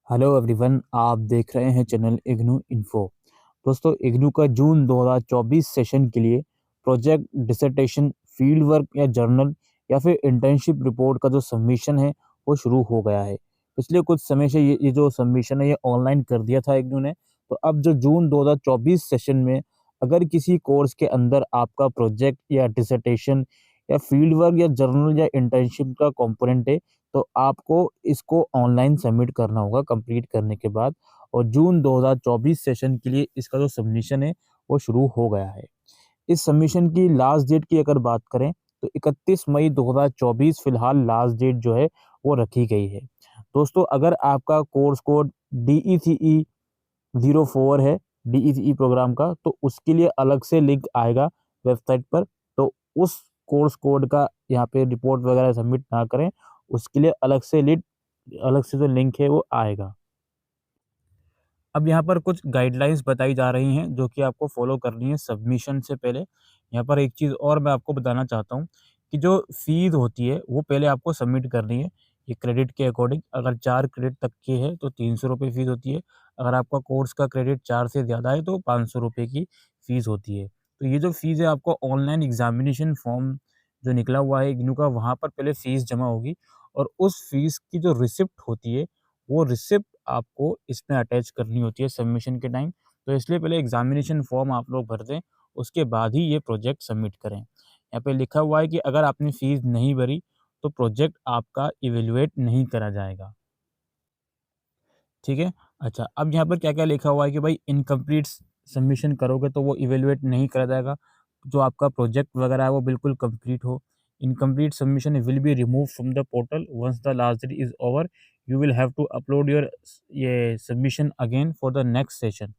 Hello everyone, आप देख रहे हैं चैनल इग्नू इन्फो। दोस्तों, इग्नू का जून 2024 सेशन के लिए प्रोजेक्ट, डिसर्टेशन, फील्ड वर्क या जर्नल या फिर इंटर्नशिप रिपोर्ट का जो सबमिशन है वो शुरू हो गया है। पिछले कुछ समय से ये जो सबमिशन है ये ऑनलाइन कर दिया था इग्नू ने। तो अब जो जून 2024 सेशन में अगर किसी कोर्स के अंदर आपका प्रोजेक्ट या डिसर्टेशन या फील्ड वर्क या जर्नल या इंटर्नशिप का कंपोनेंट है, तो आपको इसको ऑनलाइन सबमिट करना होगा कंप्लीट करने के बाद। और जून 2024 सेशन के लिए इसका जो सबमिशन है वो शुरू हो गया है। इस सबमिशन की लास्ट डेट की अगर बात करें तो 31 मई 2024 फिलहाल लास्ट डेट जो है वो रखी गई है। दोस्तों, अगर आपका कोर्स कोड DECE 04 है, DECE प्रोग्राम का, तो उसके लिए अलग से लिंक आएगा वेबसाइट पर। तो उस कोर्स कोड का यहाँ पे रिपोर्ट वगैरह सबमिट ना करें, उसके लिए अलग से जो लिंक है वो आएगा। अब यहाँ पर कुछ गाइडलाइंस बताई जा रही हैं जो कि आपको फॉलो करनी है सबमिशन से पहले। यहाँ पर एक चीज़ और मैं आपको बताना चाहता हूँ कि जो फीस होती है वो पहले आपको सबमिट करनी है। ये क्रेडिट के अकॉर्डिंग, अगर 4 क्रेडिट तक के है तो 300 रुपये फ़ीस होती है। अगर आपका कोर्स का क्रेडिट 4 से ज़्यादा है तो 500 रुपये की फ़ीस होती है। तो ये जो फ़ीस है आपको ऑनलाइन एग्ज़ामिनेशन फॉर्म जो निकला हुआ है इग्नू का, वहाँ पर पहले फ़ीस जमा होगी और उस फ़ीस की जो रिसिप्ट होती है वो रिसिप्ट आपको इसमें अटैच करनी होती है सबमिशन के टाइम। तो इसलिए पहले एग्ज़ामिनेशन फॉर्म आप लोग भर दें, उसके बाद ही ये प्रोजेक्ट सबमिट करें। यहाँ पे लिखा हुआ है कि अगर आपने फ़ीस नहीं भरी, तो प्रोजेक्ट आपका इवैल्यूएट नहीं करा जाएगा। ठीक है? अच्छा, अब यहाँ पर क्या-क्या लिखा हुआ है कि भाई इनकम्प्लीट सबमिशन करोगे तो वो इवैल्यूएट नहीं करा जाएगा। जो आपका प्रोजेक्ट वगैरह है वो बिल्कुल कंप्लीट हो। Incomplete submission will be removed from the portal once the last date is over. You will have to upload your ये submission again for the next session.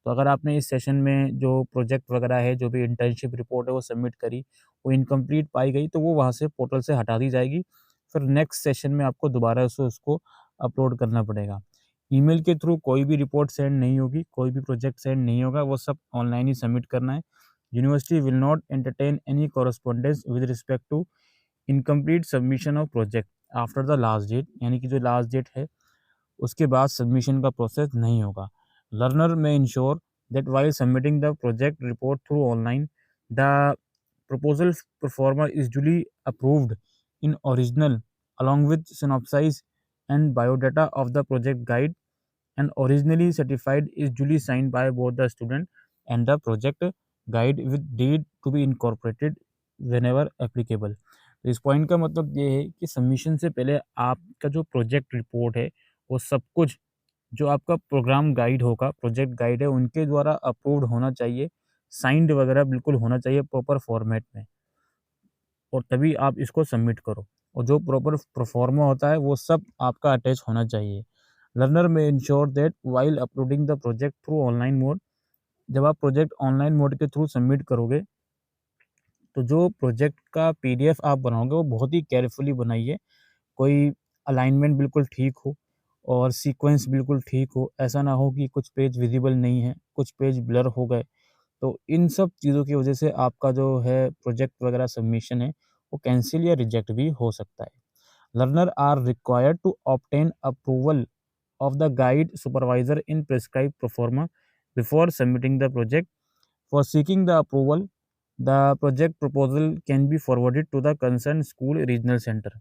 तो अगर आपने इस सेशन में जो प्रोजेक्ट वगैरह है, जो भी इंटर्नशिप रिपोर्ट है वो सबमिट करी, वो इनकम्प्लीट पाई गई तो वो वहाँ से पोर्टल से हटा दी जाएगी। फिर नेक्स्ट सेशन में आपको दोबारा से उसको अपलोड करना पड़ेगा। ईमेल के थ्रू कोई भी रिपोर्ट सेंड नहीं होगी, कोई भी प्रोजेक्ट सेंड नहीं होगा, वो सब ऑनलाइन ही सबमिट करना है। University will not entertain any correspondence with respect to incomplete submission of project after the last date, यानी कि जो लास्ट डेट है उसके बाद सबमिशन का प्रोसेस नहीं होगा। लर्नर में ensure that while submitting the project report through online the proposal performer is duly approved in original along with synopsis and biodata of the project guide, and originally certified is duly signed by both the student and the project guide with date to be incorporated whenever applicable। तो इस point का मतलब ये है कि submission से पहले आपका जो प्रोजेक्ट रिपोर्ट है वो सब कुछ, जो आपका प्रोग्राम गाइड होगा, प्रोजेक्ट गाइड है, उनके द्वारा अप्रूव्ड होना चाहिए, साइंड वगैरह बिल्कुल होना चाहिए प्रॉपर फॉर्मेट में, और तभी आप इसको सबमिट करो। और जो प्रॉपर प्रोफार्मा होता है वो सब आपका अटैच होना चाहिए। लर्नर में ensure that while uploading the project through online mode, जब आप प्रोजेक्ट ऑनलाइन मोड के थ्रू सबमिट करोगे तो जो प्रोजेक्ट का PDF आप बनाओगे वो बहुत ही केयरफुली बनाइए। कोई अलाइनमेंट बिल्कुल ठीक हो और सीक्वेंस बिल्कुल ठीक हो। ऐसा ना हो कि कुछ पेज विजिबल नहीं है, कुछ पेज ब्लर हो गए। तो इन सब चीज़ों की वजह से आपका जो है प्रोजेक्ट वगैरह सबमिशन है वो कैंसिल या रिजेक्ट भी हो सकता है। Learner are required to obtain approval of the guide supervisor in prescribed proforma before submitting the project. For seeking the approval, the project proposal can be forwarded to the concerned school regional center.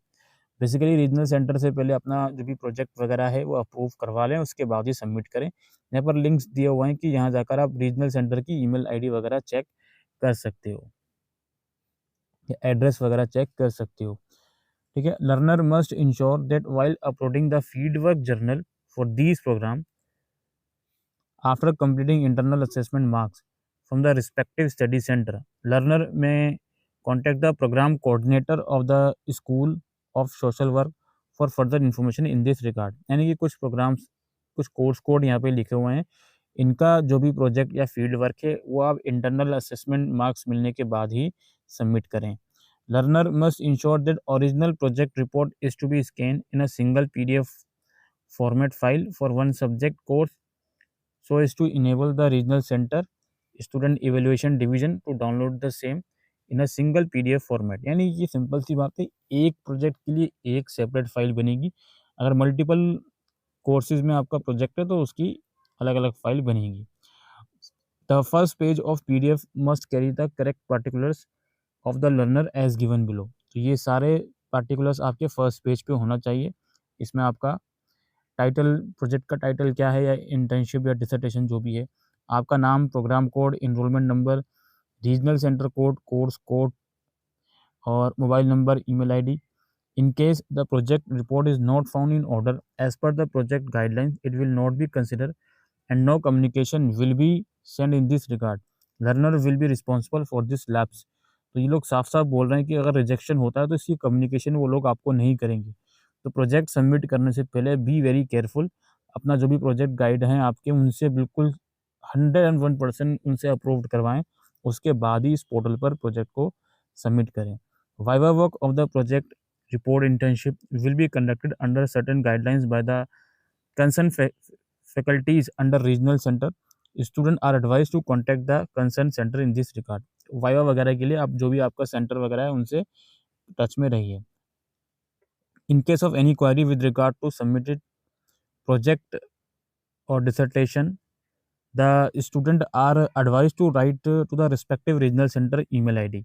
Basically regional centre से पहले अपना जो भी project वगैरह है वो approve करवा लें, उसके बाद ही सबमिट करें। यहाँ पर लिंक्स दिए हुए हैं कि यहाँ जाकर आप रीजनल सेंटर की ईमेल आईडी वगैरह चेक कर सकते हो या एड्रेस वगैरह चेक कर सकते हो। ठीक है। Learner must ensure that while uploading the field work journal for these program after completing internal assessment marks from the respective study center, learner may contact the program coordinator of the school of social work for further information in this regard। यानी कि कुछ programmes, कुछ course code यहाँ पे लिखे हुए हैं, इनका जो भी प्रोजेक्ट या फील्ड वर्क है वो आप इंटरनल असेसमेंट मार्क्स मिलने के बाद ही सबमिट करें। Learner must ensure that original project report is to be scan in a single PDF format file for one subject course so as to enable the regional center student evaluation division to download the same in a single PDF format. यानी ये simple सी बात है, एक project के लिए एक separate file बनेगी। अगर मल्टीपल कोर्सेज में आपका प्रोजेक्ट है तो उसकी अलग अलग फाइल बनेगी। The first page of PDF must carry the correct particulars of the learner as given below. तो ये सारे पार्टिकुलर्स आपके फर्स्ट पेज पे होना चाहिए। इसमें आपका टाइटल, प्रोजेक्ट का टाइटल क्या है या इंटर्नशिप या डिसर्टेशन जो भी है, आपका नाम, program code, enrolment number, regional centre code, course code और mobile number, email ID. In case the project report is not found in order as per the project guidelines, it will not be considered and no communication will be sent in this regard. Learner will be responsible for this lapse. तो ये लोग साफ साफ बोल रहे हैं कि अगर रिजेक्शन होता है तो इसकी कम्युनिकेशन वो लोग आपको नहीं करेंगे। तो प्रोजेक्ट सबमिट करने से पहले बी वेरी केयरफुल। अपना जो भी प्रोजेक्ट गाइड हैं आपके, उनसे बिल्कुल 101% उनसे अप्रूव्ड करवाएं, उसके बाद ही इस पोर्टल पर प्रोजेक्ट को सबमिट करें। Viva work of the project report internship will be conducted under certain guidelines by the concerned faculties under regional center. Students are advised to contact the concerned center in this regard. Viva वगैरह के लिए आप जो भी आपका centre वगैरह है उनसे टच में रहिए। In case of any query with regard to submitted project or dissertation, the student are advised to write to the respective regional center email ID.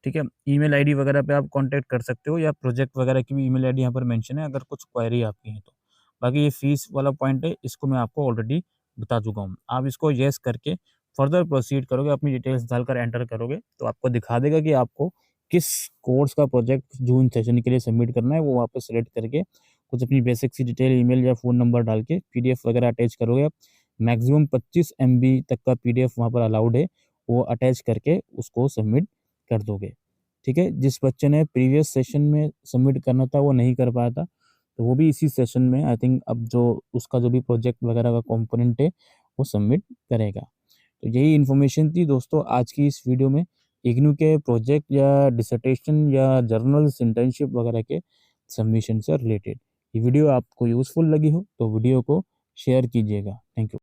ठीक है, ईमेल आईडी वगैरह पे आप कांटेक्ट कर सकते हो या प्रोजेक्ट वगैरह की भी ईमेल आईडी यहाँ पर मेंशन है अगर कुछ क्वेरी आपकी है तो। बाकी ये फीस वाला पॉइंट है, इसको मैं आपको ऑलरेडी बता चुका हूँ। आप इसको येस करके फर्दर प्रोसीड करोगे, अपनी डिटेल्स डालकर एंटर करोगे तो आपको दिखा देगा कि आपको किस कोर्स का प्रोजेक्ट जून सेशन के लिए सबमिट करना है। वो वहाँ पर सेलेक्ट करके कुछ अपनी बेसिक सी डिटेल, ईमेल या फ़ोन नंबर डाल के PDF वगैरह अटैच करोगे। मैक्सिमम 25 MB तक का PDF वहाँ पर अलाउड है, वो अटैच करके उसको सबमिट कर दोगे। ठीक है, जिस बच्चे ने प्रीवियस सेशन में सबमिट करना था वो नहीं कर पाया था, तो वो भी इसी सेशन में आई थिंक अब जो उसका जो भी प्रोजेक्ट वगैरह का कंपोनेंट है वो सबमिट करेगा। तो यही इन्फॉर्मेशन थी दोस्तों आज की इस वीडियो में, इग्नू के प्रोजेक्ट या डिसर्टेशन या जर्नल्स, इंटर्नशिप वगैरह के सबमिशन से रिलेटेड। ये वीडियो आपको यूज़फुल लगी हो तो वीडियो को शेयर कीजिएगा। Thank you.